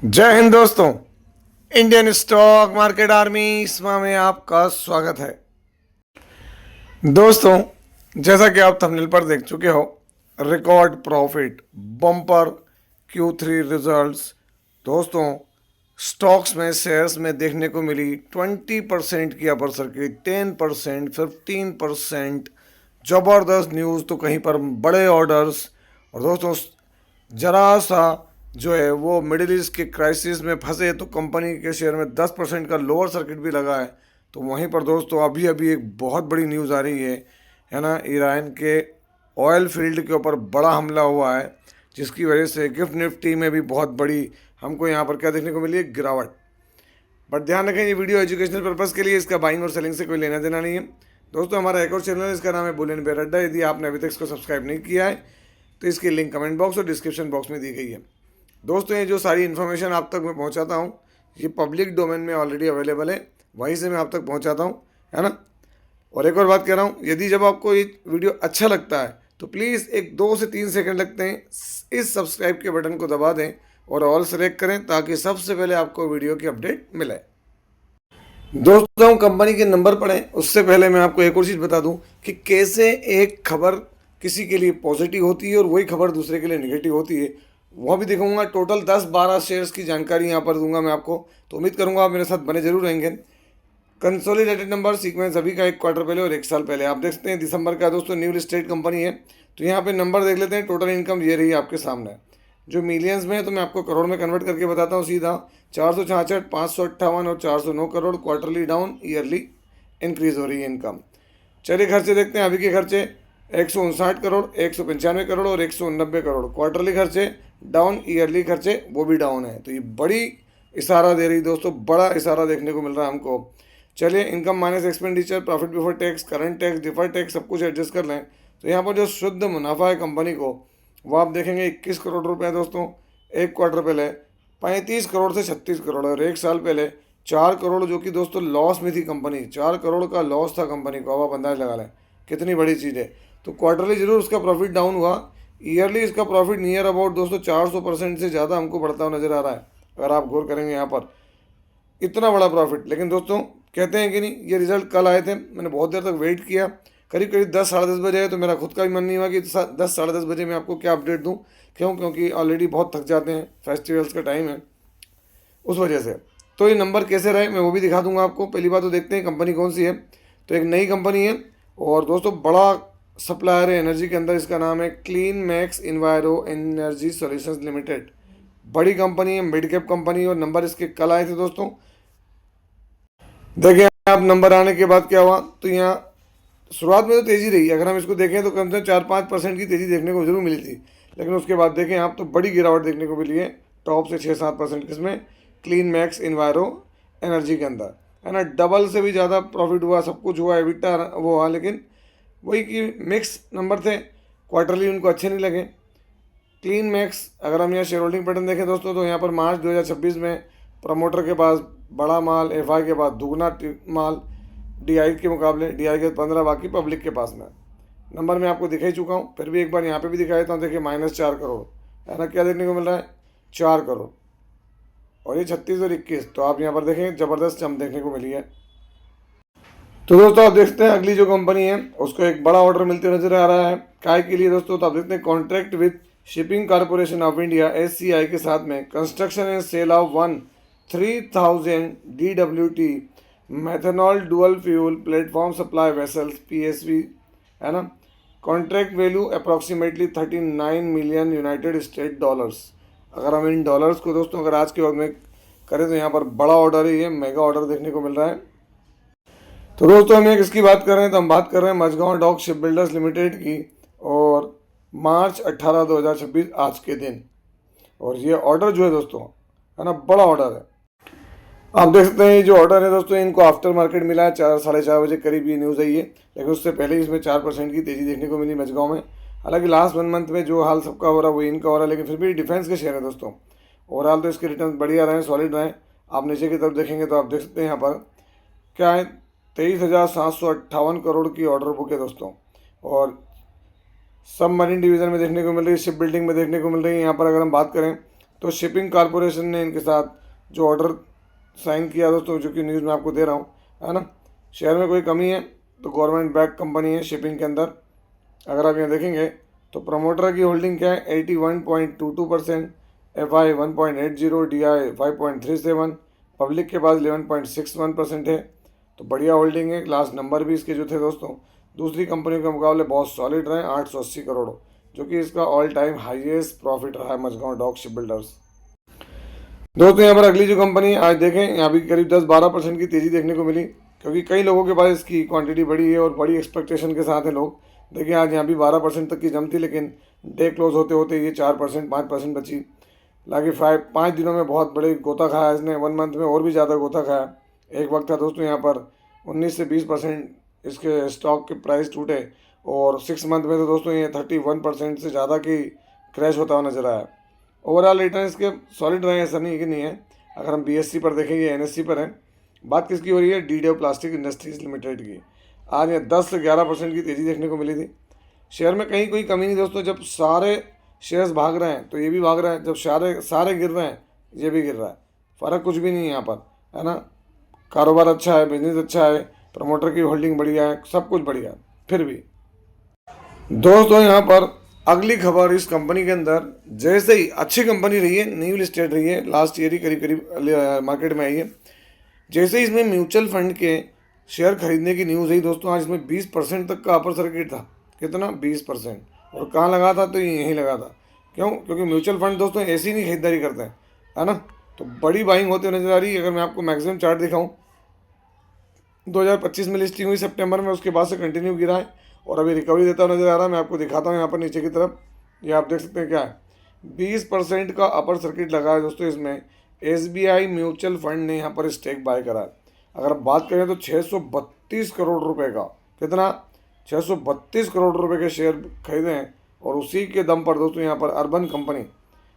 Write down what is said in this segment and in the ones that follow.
जय हिंद दोस्तों। Indian stock market army इसमा में आपका स्वागत है। दोस्तों, जैसा कि आप थंबनेल पर देख चुके हो, record profit, bumper Q3 results दोस्तों स्टॉक्स में, शेयर्स में देखने को मिली। 20% की अपर सर्किट, 10%, 15%, ज़बरदस्त न्यूज़। तो कहीं पर बड़े ऑर्डर्स, और दोस्तों जरा सा जो है वो मिडिल ईस्ट के क्राइसिस में फंसे तो कंपनी के शेयर में 10% का लोअर सर्किट भी लगा है। तो वहीं पर दोस्तों अभी अभी एक बहुत बड़ी न्यूज़ आ रही है ना, ईरान के ऑयल फील्ड के ऊपर बड़ा हमला हुआ है, जिसकी वजह से गिफ्ट निफ्टी में भी बहुत बड़ी हमको यहाँ पर क्या देखने को मिली है, गिरावट। बट ध्यान रखें, ये वीडियो एजुकेशनल पर्पज़ के लिए, इसका बाइंग और सेलिंग से कोई लेना देना नहीं है। दोस्तों हमारा एक और चैनल है, इसका नाम है बुलियन बेयर अड्डा। यदि आपने अभी तक इसको सब्सक्राइब नहीं किया है तो इसकी लिंक कमेंट बॉक्स और डिस्क्रिप्शन बॉक्स में दी गई है। दोस्तों ये जो सारी इन्फॉर्मेशन आप तक मैं पहुंचाता हूं, ये पब्लिक डोमेन में ऑलरेडी अवेलेबल है, वहीं से मैं आप तक पहुंचाता हूं, है ना। और एक और बात कह रहा हूं, यदि जब आपको ये वीडियो अच्छा लगता है तो प्लीज़ एक 2 से 3 सेकंड लगते हैं, इस सब्सक्राइब के बटन को दबा दें और ऑल सेलेक्ट करें, ताकि सबसे पहले आपको वीडियो की अपडेट मिले। दोस्तों कंपनी के नंबर पढ़ें उससे पहले मैं आपको एक और चीज़ बता दूं कि कैसे एक खबर किसी के लिए पॉजिटिव होती है और वही खबर दूसरे के लिए नेगेटिव होती है, वह भी दिखाऊंगा। टोटल 10-12 शेयर्स की जानकारी यहाँ पर दूंगा मैं आपको, तो उम्मीद करूंगा आप मेरे साथ बने जरूर रहेंगे। कंसोलिडेटेड नंबर सीक्वेंस अभी का 1 क्वार्टर पहले और 1 साल पहले, आप देख सकते हैं दिसंबर का दोस्तों, न्यू लिस्टेड कंपनी है। तो यहाँ पे नंबर देख लेते हैं। टोटल इनकम ये रही आपके सामने, जो मिलियंस में है तो मैं आपको करोड़ में कन्वर्ट करके बताता हूँ सीधा। 466, 558 और 409 crore, quarterly down, yearly increase हो रही है इनकम। चलिए खर्चे देखते हैं। अभी के खर्चे 159 करोड़, 195 करोड़ और 190 करोड़, क्वार्टरली खर्चे डाउन, ईयरली खर्चे वो भी डाउन है। तो ये बड़ी इशारा दे रही दोस्तों, बड़ा इशारा देखने को मिल रहा है हमको। चलिए income minus expenditure, profit before tax, current tax, deferred tax, सब कुछ एडजस्ट कर लें तो यहाँ पर जो शुद्ध मुनाफा है कंपनी को, वो आप देखेंगे 21 करोड़ रुपए दोस्तों। 1 क्वार्टर पहले 35 करोड़ से 36 करोड़, और 1 साल पहले 4 करोड़, जो कि दोस्तों लॉस में थी कंपनी। 4 करोड़ का लॉस था कंपनी को, अब आप अंदाज लगा लें कितनी बड़ी चीज़ है। तो क्वार्टरली जरूर उसका प्रॉफिट डाउन हुआ, ईयरली इसका प्रॉफिट नियर अबाउट दोस्तों 400% से ज़्यादा हमको बढ़ता हुआ नजर आ रहा है, अगर आप गौर करेंगे यहाँ पर। इतना बड़ा प्रॉफिट, लेकिन दोस्तों कहते हैं कि नहीं, ये रिजल्ट कल आए थे, मैंने बहुत देर तक वेट किया, करीब करीब 10 साढ़े 10 बजे है, तो मेरा खुद का भी मन नहीं हुआ कि 10 साढ़े 10 बजे मैं आपको क्या अपडेट दूं। क्यों? क्योंकि ऑलरेडी बहुत थक जाते हैं, फेस्टिवल्स का टाइम है, उस वजह से। तो ये नंबर कैसे रहे मैं वो भी दिखा दूंगा आपको। पहली बात तो देखते हैं कंपनी कौन सी है। तो एक नई कंपनी है और दोस्तों बड़ा सप्लायर है एनर्जी के अंदर, इसका नाम है clean max इन्वायरो energy solutions limited. बड़ी कंपनी है, मिड कैप कंपनी, और नंबर इसके कल आए थे दोस्तों। देखिए आप नंबर आने के बाद क्या हुआ, तो यहाँ शुरुआत में तो तेज़ी रही, अगर हम इसको देखें तो कम से कम 4-5% की तेज़ी देखने को जरूर मिली थी। लेकिन उसके बाद देखें आप तो बड़ी गिरावट देखने को मिली है, टॉप से 6-7%। किसमें? क्लीन मैक्स इन्वायरो एनर्जी के अंदर, है ना। डबल से भी ज़्यादा प्रॉफिट हुआ, सब कुछ हुआ, एबिटा वो हुआ, लेकिन वही कि मिक्स नंबर थे, क्वार्टरली उनको अच्छे नहीं लगे। क्लीन मैक्स, अगर हम यहाँ शेयर होल्डिंग पैटर्न देखें दोस्तों, तो यहाँ पर मार्च 2026 में प्रमोटर के पास बड़ा माल, एफआई के पास दुगना माल, डीआई के मुकाबले, डीआई के 15, बाकी पब्लिक के पास में। नंबर मैं आपको दिखा ही चुका हूँ, फिर भी एक बार यहाँ पे भी दिखा देता हूँ। देखिए -4 करोड़, है ना, क्या देखने को मिल रहा है, 4 करोड़, और ये 36 और 21, तो आप यहाँ पर देखें ज़बरदस्त जंप देखने को मिली है। तो दोस्तों आप देखते हैं अगली जो कंपनी है उसको एक बड़ा ऑर्डर मिलते नजर आ रहा है। काय के लिए दोस्तों? तो आप देखते हैं contract with shipping corporation of India SCI के साथ में construction and sale of 3000 DWT methanol dual fuel platform supply vessels PSV, है ना। Contract value approximately 39 million united state dollars. अगर हम इन डॉलर्स को दोस्तों अगर आज के वक्त में करें तो यहाँ पर बड़ा ऑर्डर है, ये मेगा ऑर्डर देखने को मिल रहा है। तो दोस्तों हम एक इसकी बात कर रहे हैं, तो हम बात कर रहे हैं Mazagon dock ship builders limited की, और मार्च 18, 2026 आज के दिन। और ये ऑर्डर जो है दोस्तों, है ना, बड़ा ऑर्डर है। आप देख सकते हैं ये जो ऑर्डर है दोस्तों, इनको आफ्टर मार्केट मिला है, 4 साढ़े 4 बजे करीब ये न्यूज़ आई है, लेकिन उससे पहले इसमें 4% की तेज़ी देखने को मिली मझगांव में। हालांकि लास्ट 1 मंथ में जो हाल सबका हो रहा है वो इनका हो रहा है, लेकिन फिर भी डिफेंस के शेयर है दोस्तों। ओवरऑल तो इसके रिटर्न बढ़िया रहे, सॉलिड रहे। आप नीचे की तरफ देखेंगे तो आप देख सकते हैं यहाँ पर क्या है, 23,758 करोड़ की ऑर्डर बुक है दोस्तों। और सब मरीन डिवीज़न में देखने को मिल रही है, शिप बिल्डिंग में देखने को मिल रही है। यहाँ पर अगर हम बात करें तो शिपिंग कॉरपोरेशन ने इनके साथ जो ऑर्डर साइन किया दोस्तों, जो कि न्यूज़ में आपको दे रहा हूँ, है ना। शेयर में कोई कमी है तो गवर्नमेंट बैक कंपनी है शिपिंग के अंदर। अगर आप यहाँ देखेंगे तो प्रमोटर की होल्डिंग क्या है 81.22%, FI 1.80, DI 5.37, पब्लिक के पास 11.61% है। तो बढ़िया होल्डिंग है। लास्ट नंबर भी इसके जो थे दोस्तों दूसरी कंपनियों के मुकाबले बहुत सॉलिड रहे, 880 करोड़, जो कि इसका ऑल टाइम हाईएस्ट प्रॉफिट रहा है मझगांव डॉक शिप बिल्डर्स। दोस्तों यहाँ पर अगली जो कंपनी आज देखें, यहाँ भी करीब 10-12% की तेज़ी देखने को मिली, क्योंकि कई लोगों के पास इसकी क्वांटिटी बड़ी है और बड़ी एक्सपेक्टेशन के साथ हैं लोग। देखिए आज यहाँ भी 12% तक की जम थी, लेकिन डे क्लोज होते होते ये 4%, 5% बची। लागे 5 दिनों में बहुत बड़े गोता खाया इसने, 1 मंथ में और भी ज़्यादा गोता खाया। एक वक्त था दोस्तों यहाँ पर 19 से 20% इसके स्टॉक के प्राइस टूटे, और 6 मंथ में तो दोस्तों ये 31% से ज़्यादा की क्रैश होता हुआ नजर आया। ओवरऑल रिटर्न इसके सॉलिड रहे, ऐसा नहीं कि नहीं है। अगर हम BSE पर देखेंगे, NSE पर है। बात किसकी हो रही है? DDO प्लास्टिक इंडस्ट्रीज लिमिटेड की। आज ये 10 से 11% की तेज़ी देखने को मिली थी। शेयर में कहीं कोई कमी नहीं दोस्तों। जब सारे शेयर्स भाग रहे हैं तो ये भी भाग रहे हैं, जब सारे गिर रहे हैं ये भी गिर रहा है। फ़र्क कुछ भी नहीं है यहाँ पर, है ना। कारोबार अच्छा है, बिजनेस अच्छा है, प्रमोटर की होल्डिंग बढ़िया है, सब कुछ बढ़िया है। फिर भी दोस्तों यहाँ पर अगली खबर इस कंपनी के अंदर, जैसे ही अच्छी कंपनी रही है, न्यू लिस्टेड रही है, लास्ट ईयर ही करीब करीब मार्केट में आई है। जैसे ही इसमें म्यूचुअल फंड के शेयर खरीदने की न्यूज़ आई दोस्तों, आज इसमें 20% तक का अपर सर्किट था। कितना? 20%। और कहाँ लगा था? तो यहीं लगा था। क्यों? क्योंकि म्यूचुअल फंड दोस्तों ऐसी नहीं खरीदारी करते हैं, है ना। तो बड़ी बाइंग होती नजर आ रही है। अगर मैं आपको मैक्सिमम चार्ट दिखाऊँ, 2025 में लिस्टिंग हुई सितंबर में, उसके बाद से कंटिन्यू गिरा है और अभी रिकवरी देता हुआ नजर आ रहा है। मैं आपको दिखाता हूँ यहाँ पर नीचे की तरफ, ये आप देख सकते हैं क्या है, 20% का अपर सर्किट लगा है दोस्तों। इसमें SBI म्यूचुअल फंड ने यहाँ पर स्टेक बाय करा है। अगर आप बात करें तो 632 करोड़ रुपए का, कितना? 632 करोड़ रुपए के शेयर खरीदे हैं। और उसी के दम पर दोस्तों यहाँ पर अर्बन कंपनी,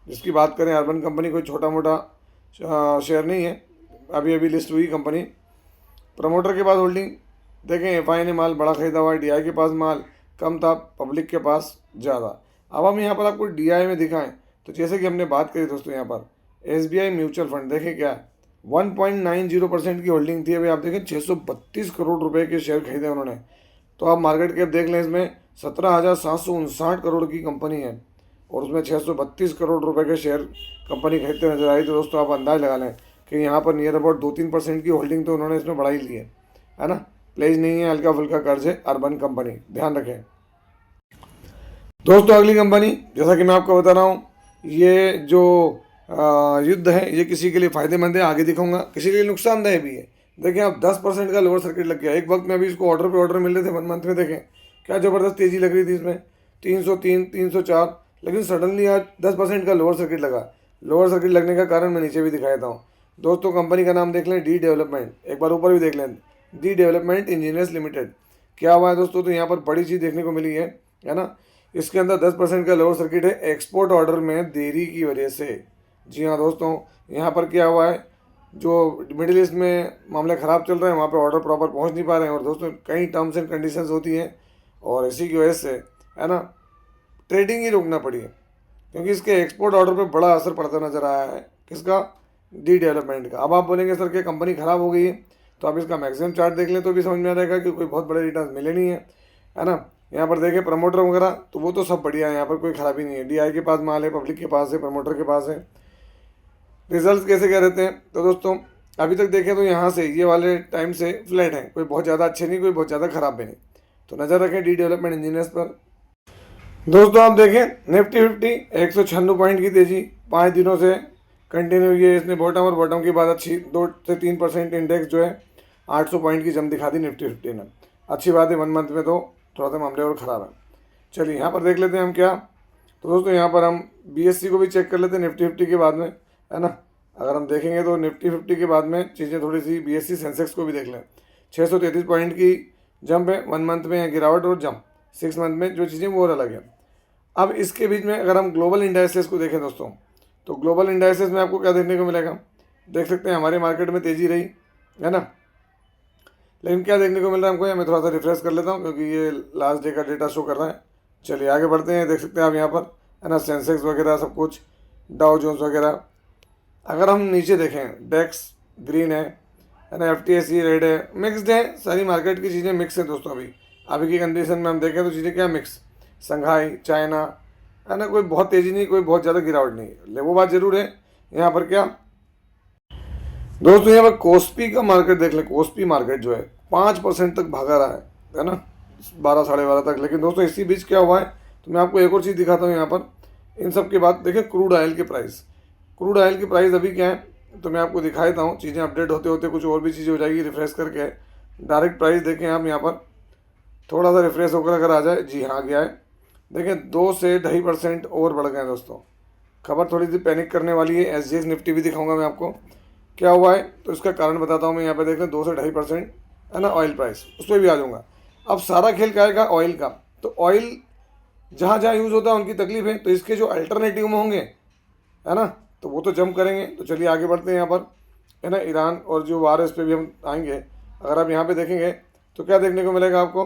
जिसकी बात करें, अर्बन कंपनी कोई छोटा मोटा शेयर नहीं है, अभी अभी लिस्ट हुई कंपनी। प्रमोटर के पास होल्डिंग देखें, FI ने माल बड़ा खरीदा हुआ है, DI के पास माल कम था, पब्लिक के पास ज़्यादा। अब हम यहाँ पर आपको DI में दिखाएं तो जैसे कि हमने बात करी दोस्तों, यहाँ पर SBI म्यूचुअल फंड देखें क्या है, 1.90% की होल्डिंग थी। अभी आप देखें 632 करोड़ रुपए के शेयर खरीदे उन्होंने। तो आप मार्केट कैप देख लें, इसमें 17,759 करोड़ की कंपनी है और उसमें 632 करोड़ रुपए के शेयर कंपनी खरीदते नजर आई। तो दोस्तों आप अंदाज लगा लें कि यहाँ पर नियर अबाउट 2-3% की होल्डिंग तो उन्होंने इसमें बढ़ा ही ली है ना। प्लेज नहीं है, हल्का फुल्का कर्ज है अर्बन कंपनी, ध्यान रखें दोस्तों। अगली कंपनी, जैसा कि मैं आपको बता रहा हूँ, ये जो युद्ध है ये किसी के लिए फ़ायदेमंद है, आगे दिखाऊंगा, किसी के लिए नुकसानदेह भी है। देखिए आप 10% का लोअर सर्किट लग गया। एक वक्त में अभी इसको ऑर्डर पे ऑर्डर मिल रहे थे 1 मंथ में, देखें क्या ज़बरदस्त तेज़ी लग रही थी इसमें, 303, 304, लेकिन सडनली आज 10% का लोअर सर्किट लगा। लोअर सर्किट लगने का कारण मैं नीचे भी दिखा देता हूँ दोस्तों। कंपनी का नाम देख लें, डी डेवलपमेंट, एक बार ऊपर भी देख लें, डी डेवलपमेंट इंजीनियर्स लिमिटेड। क्या हुआ है दोस्तों? तो यहाँ पर बड़ी चीज़ देखने को मिली है ना। इसके अंदर 10% का लोअर सर्किट है एक्सपोर्ट ऑर्डर में देरी की वजह से। जी हाँ दोस्तों, यहाँ पर क्या हुआ है, जो मिडिल ईस्ट में मामले ख़राब चल रहे हैं, वहाँ पे ऑर्डर प्रॉपर पहुँच नहीं पा रहे हैं। और दोस्तों कई टर्म्स एंड कंडीशंस होती हैं और इसी की वजह से, है ना, ट्रेडिंग ही रोकना पड़ी है, क्योंकि इसके एक्सपोर्ट ऑर्डर पे बड़ा असर पड़ता नजर आया है। किसका? डी डेवलपमेंट का। अब आप बोलेंगे सर कि कंपनी ख़राब हो गई है, तो आप इसका मैक्सिमम चार्ट देख लें तो भी समझ में आ जाएगा कि कोई बहुत बड़े रिटर्न मिले नहीं है ना। यहाँ पर देखें प्रमोटर वगैरह, तो वो तो सब बढ़िया है, यहाँ पर कोई खराबी नहीं है। DI के पास माल है, पब्लिक के पास है, प्रमोटर के पास है। रिजल्ट कैसे क्या रहते हैं? तो दोस्तों अभी तक देखें तो यहाँ से ये वाले टाइम से फ्लैट हैं, कोई बहुत ज़्यादा अच्छे नहीं, कोई बहुत ज़्यादा ख़राब भी नहीं। तो नज़र रखें डी डेवलपमेंट इंजीनियर्स पर। दोस्तों आप देखें निफ्टी 50 196 पॉइंट की तेज़ी 5 दिनों से कंटिन्यू हुई है। इसने बॉटम और बॉटम की बात अच्छी 2 से 3% इंडेक्स जो है 800 पॉइंट की जम दिखा दी निफ्टी 50 ने। अच्छी बात है, 1 मंथ में तो थोड़ा सा मामले और ख़राब है। चलिए यहाँ पर देख लेते हैं हम क्या। तो दोस्तों यहाँ पर हम BSE को भी चेक कर लेते हैं निफ्टी 50 के बाद में, है ना। अगर हम देखेंगे तो निफ्टी 50 के बाद में चीज़ें थोड़ी सी BSE सेंसेक्स को भी देख लें। 633 पॉइंट की जंप है 1 मंथ में, गिरावट और जंप 6 मंथ में, जो चीज़ें वो और अलग है। अब इसके बीच में अगर हम ग्लोबल इंडाइसेस को देखें दोस्तों, तो ग्लोबल इंडाइसेस में आपको क्या देखने को मिलेगा? देख सकते हैं हमारे मार्केट में तेज़ी रही, है ना। लेकिन क्या देखने को मिल रहा है हमको, मैं थोड़ा सा रिफ्रेश कर लेता हूँ क्योंकि ये लास्ट डे का डेटा शो कर रहा है। चलिए आगे बढ़ते हैं। देख सकते हैं आप यहाँ पर, है ना, सेंसेक्स वगैरह सब कुछ डाउ जोन्स वगैरह। अगर हम नीचे देखें, डेक्स ग्रीन है ना, FTSE रेड है, मिक्सड है, सारी मार्केट की चीज़ें मिक्स है दोस्तों। अभी की कंडीशन में हम देखें तो चीज़ें क्या मिक्स, संघाई, चाइना, है ना, कोई बहुत तेज़ी नहीं, कोई बहुत ज़्यादा गिरावट नहीं। ले वो बात जरूर है यहाँ पर क्या दोस्तों, यहाँ पर कोस्पी का मार्केट देख लें। कोस्पी मार्केट जो है 5% तक भागा रहा है ना, 12 साढ़े 12 तक। लेकिन दोस्तों इसी बीच क्या हुआ है, तो मैं आपको एक और चीज़ दिखाता हूँ यहाँ पर। इन सब के बाद देखें क्रूड ऑयल के प्राइस। क्रूड ऑयल की प्राइस अभी क्या है, तो मैं आपको दिखा देता हूँ। चीज़ें अपडेट होते होते कुछ और भी चीज़ें हो जाएगी, रिफ्रेश करके डायरेक्ट प्राइस देखें आप यहाँ पर। थोड़ा सा रिफ्रेश होकर अगर आ जाए, जी हाँ आ गया है। देखें 2 से 2.5% और बढ़ गए हैं दोस्तों। खबर थोड़ी सी पैनिक करने वाली है। SGX निफ्टी भी दिखाऊंगा मैं आपको क्या हुआ है, तो इसका कारण बताता हूँ मैं। यहाँ पर देख लें 2 से 2.5% है ना ऑयल प्राइस, उस पर भी आ जाऊँगा। अब सारा खेल क्या है ऑयल का, तो ऑयल जहाँ जहाँ यूज़ होता है उनकी तकलीफ है, तो इसके जो अल्टरनेटिव में होंगे, है ना, तो वो तो जंप करेंगे। तो चलिए आगे बढ़ते हैं यहाँ पर, है ना। ईरान और जो वार है इस पर भी हम आएंगे। अगर आप यहाँ पे देखेंगे तो क्या देखने को मिलेगा आपको,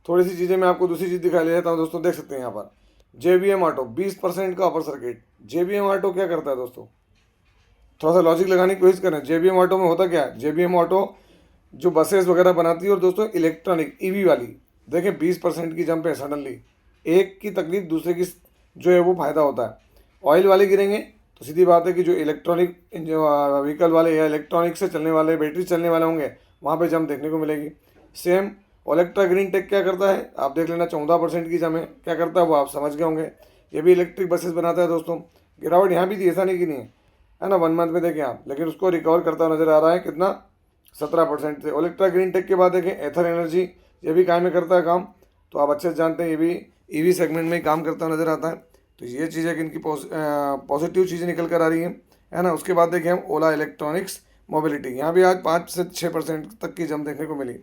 थोड़ी सी चीज़ें मैं आपको दूसरी चीज़ दिखा लेता हूँ दोस्तों। देख सकते हैं यहाँ पर JBM ऑटो 20% का अपर सर्किट। JBM ऑटो क्या करता है दोस्तों, थोड़ा सा लॉजिक लगाने की कोशिश करें। JBM ऑटो में होता क्या है, JBM ऑटो जो बसेस वगैरह बनाती है, और दोस्तों इलेक्ट्रॉनिक EV वाली, देखें 20% की जंप है सडनली। एक की तकलीफ दूसरे की जो है वो फ़ायदा होता है। ऑयल वाले गिरेंगे तो सीधी बात है कि जो इलेक्ट्रॉनिक व्हीकल वाले या इलेक्ट्रॉनिक से चलने वाले, बैटरी चलने वाले होंगे, वहाँ पे जंप देखने को मिलेगी। सेम ओलेक्ट्रा ग्रीन टेक क्या करता है, आप देख लेना 14% की जम है। क्या करता है वो आप समझ गए होंगे। ये भी इलेक्ट्रिक बसेस बनाता है दोस्तों। गिरावट यहाँ भी थी, ऐसा नहीं कि नहीं है ना, 1 मंथ में देखें आप, लेकिन उसको रिकवर करता नजर आ रहा है। कितना, 17% से। ओलेक्ट्रा ग्रीन टेक के बाद देखें एथर एनर्जी, ये भी काय में करता है काम, तो आप अच्छे से जानते हैं ये भी EV सेगमेंट में ही काम करता नजर आता है। तो ये चीज़ है कि इनकी पॉजिटिव चीज़ें निकल कर आ रही हैं, है ना। उसके बाद देखें हम ओला इलेक्ट्रॉनिक्स मोबिलिटी, यहाँ भी आज 5 से 6% तक की जम देखने को मिली।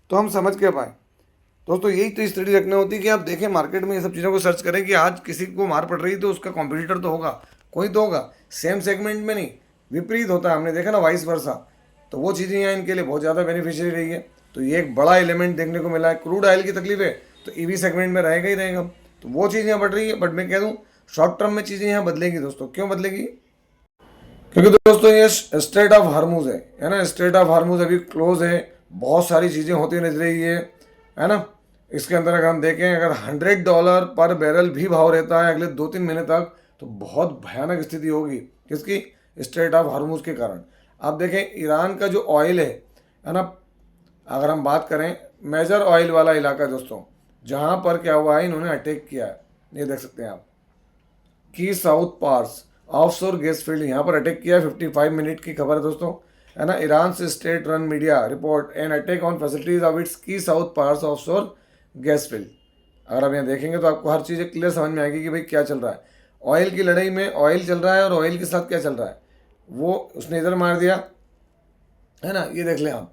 तो हम समझ के पाए दोस्तों, यही तो स्टडी रखनी होती है कि आप देखें मार्केट में ये सब चीज़ों को सर्च करें कि आज किसी को मार पड़ रही है तो उसका कॉम्पिटिटर तो होगा, कोई तो होगा। सेम सेगमेंट में नहीं, विपरीत होता है, हमने देखा ना, वाइस वर्सा। तो वो चीज़ें यहाँ इनके लिए बहुत ज़्यादा बेनिफिशियरी रही है। तो ये एक बड़ा एलिमेंट देखने को मिला है। क्रूड ऑयल की तकलीफ है तो EV सेगमेंट में रहेगा ही रहेगा, तो वो चीज़ यहाँ बढ़ रही है। बट मैं कह दूँ शॉर्ट टर्म में चीज़ें यहाँ बदलेंगी दोस्तों। क्यों बदलेगी, क्योंकि दोस्तों ये स्ट्रेट ऑफ हार्मूज है ना। स्ट्रेट ऑफ हार्मूज अभी क्लोज है, बहुत सारी चीज़ें होती नजर रही है ना। इसके अंदर अगर हम देखें, अगर $100 पर बैरल भी भाव रहता है अगले 2-3 महीने तक, तो बहुत भयानक स्थिति होगी। किसकी, स्ट्रेट ऑफ हार्मूज के कारण। आप देखें ईरान का जो ऑयल है ना, अगर हम बात करें मेजर ऑयल वाला इलाका दोस्तों, जहाँ पर क्या हुआ है, इन्होंने अटैक किया है। ये देख सकते हैं आप, की South Pars offshore gas field, यहाँ पर अटैक किया। 55 मिनट की खबर है दोस्तों, है ना। ईरान से state run media report an attack on facilities of its key South Pars offshore gas field. अगर आप यहाँ देखेंगे तो आपको हर चीज़ क्लियर समझ में आएगी कि भाई क्या चल रहा है। ऑयल की लड़ाई में ऑयल चल रहा है, और ऑयल के साथ क्या चल रहा है, वो उसने इधर मार दिया, है ना। ये देख लें आप,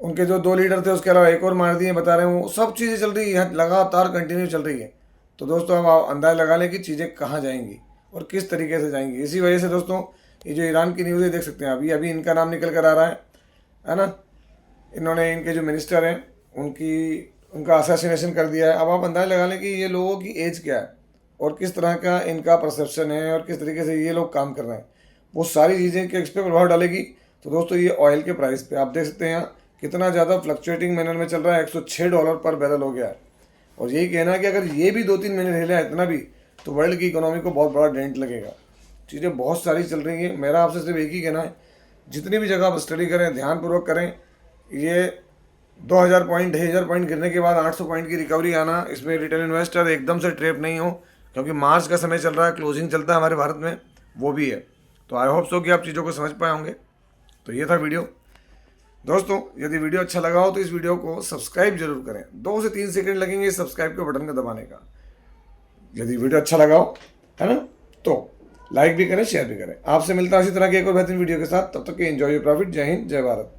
उनके जो 2 लीडर थे उसके अलावा एक और मार दिए, बता रहे हैं वो सब चीज़ें चल रही है, लगातार कंटिन्यू चल रही है। तो दोस्तों अब आप अंदाज़ लगा लें कि चीज़ें कहाँ जाएंगी और किस तरीके से जाएंगी। इसी वजह से दोस्तों ये जो ईरान की न्यूज़ है देख सकते हैं अभी अभी इनका नाम निकल कर आ रहा है ना। इन्होंने, इनके जो मिनिस्टर हैं उनका असैसिनेशन कर दिया है। अब आप अंदाज़ लगा लें कि ये लोगों की एज क्या है और किस तरह का इनका परसेप्शन है और किस तरीके से ये लोग काम कर रहे हैं। वो सारी चीज़ें किस पे प्रभाव डालेगी। तो दोस्तों ये ऑयल के प्राइस पे आप देख सकते हैं यहाँ कितना ज़्यादा फ्लक्चुएटिंग मैनर में चल रहा है। $106 पर बैरल हो गया है। और यही कहना है कि अगर ये भी 2-3 महीने हिला इतना भी, तो वर्ल्ड की इकोनॉमी को बहुत बड़ा डेंट लगेगा। चीज़ें बहुत सारी चल रही हैं। मेरा आपसे सिर्फ एक ही कहना है, जितनी भी जगह आप स्टडी करें, ध्यानपूर्वक करें। ये 2000 पॉइंट 2000 पॉइंट गिरने के बाद 800 पॉइंट की रिकवरी आना, इसमें रिटेल इन्वेस्टर एकदम से ट्रैप नहीं हो, क्योंकि मार्च का समय चल रहा है, क्लोजिंग चलता है हमारे भारत में, वो भी है। तो आई होप सो कि आप चीज़ों को समझ पाए होंगे। तो ये था वीडियो दोस्तों। यदि वीडियो अच्छा लगा हो तो इस वीडियो को सब्सक्राइब जरूर करें। 2 से 3 सेकंड लगेंगे सब्सक्राइब के बटन को दबाने का। यदि वीडियो अच्छा लगा हो, है ना, तो लाइक भी करें, शेयर भी करें। आपसे मिलता है इसी तरह के एक और बेहतरीन वीडियो के साथ। तब तक के एंजॉय योर प्रॉफिट। जय हिंद, जय भारत।